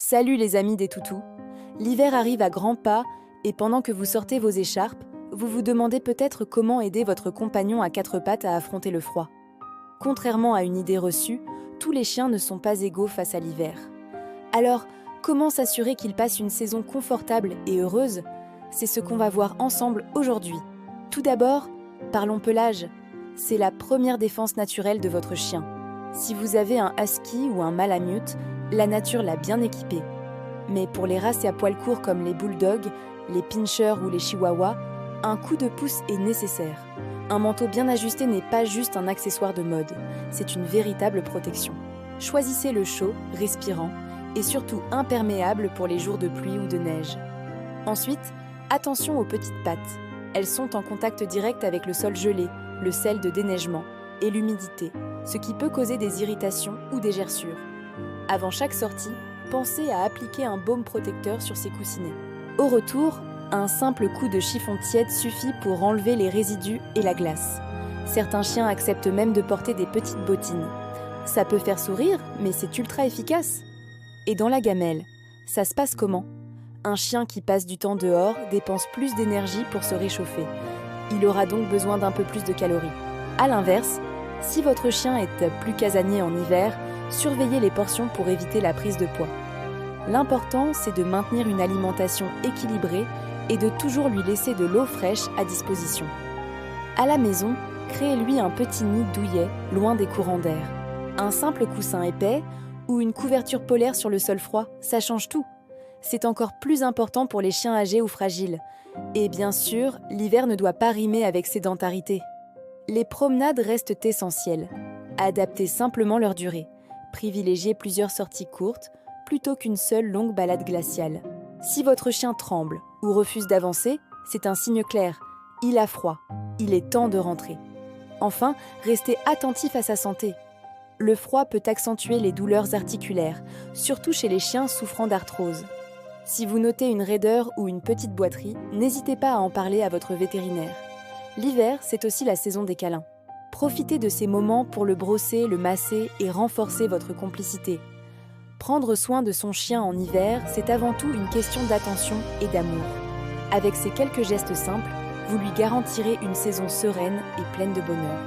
Salut les amis des toutous. L'hiver arrive à grands pas et pendant que vous sortez vos écharpes, vous vous demandez peut-être comment aider votre compagnon à quatre pattes à affronter le froid. Contrairement à une idée reçue, tous les chiens ne sont pas égaux face à l'hiver. Alors, comment s'assurer qu'ils passent une saison confortable et heureuse? C'est ce qu'on va voir ensemble aujourd'hui. Tout d'abord, parlons pelage. C'est la première défense naturelle de votre chien. Si vous avez un husky ou un malamute, la nature l'a bien équipé. Mais pour les races à poils courts comme les bulldogs, les pinschers ou les chihuahuas, un coup de pouce est nécessaire. Un manteau bien ajusté n'est pas juste un accessoire de mode, c'est une véritable protection. Choisissez le chaud, respirant et surtout imperméable pour les jours de pluie ou de neige. Ensuite, attention aux petites pattes. Elles sont en contact direct avec le sol gelé, le sel de déneigement et l'humidité, ce qui peut causer des irritations ou des gerçures. Avant chaque sortie, pensez à appliquer un baume protecteur sur ces coussinets. Au retour, un simple coup de chiffon tiède suffit pour enlever les résidus et la glace. Certains chiens acceptent même de porter des petites bottines. Ça peut faire sourire, mais c'est ultra efficace. Et dans la gamelle, ça se passe comment? Un chien qui passe du temps dehors dépense plus d'énergie pour se réchauffer. Il aura donc besoin d'un peu plus de calories. A l'inverse, si votre chien est plus casanier en hiver, surveillez les portions pour éviter la prise de poids. L'important, c'est de maintenir une alimentation équilibrée et de toujours lui laisser de l'eau fraîche à disposition. À la maison, créez-lui un petit nid douillet, loin des courants d'air. Un simple coussin épais ou une couverture polaire sur le sol froid, ça change tout. C'est encore plus important pour les chiens âgés ou fragiles. Et bien sûr, l'hiver ne doit pas rimer avec sédentarité. Les promenades restent essentielles. Adaptez simplement leur durée. Privilégiez plusieurs sorties courtes plutôt qu'une seule longue balade glaciale. Si votre chien tremble ou refuse d'avancer, c'est un signe clair. Il a froid. Il est temps de rentrer. Enfin, restez attentif à sa santé. Le froid peut accentuer les douleurs articulaires, surtout chez les chiens souffrant d'arthrose. Si vous notez une raideur ou une petite boiterie, n'hésitez pas à en parler à votre vétérinaire. L'hiver, c'est aussi la saison des câlins. Profitez de ces moments pour le brosser, le masser et renforcer votre complicité. Prendre soin de son chien en hiver, c'est avant tout une question d'attention et d'amour. Avec ces quelques gestes simples, vous lui garantirez une saison sereine et pleine de bonheur.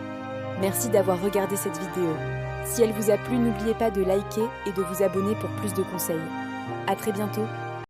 Merci d'avoir regardé cette vidéo. Si elle vous a plu, n'oubliez pas de liker et de vous abonner pour plus de conseils. À très bientôt.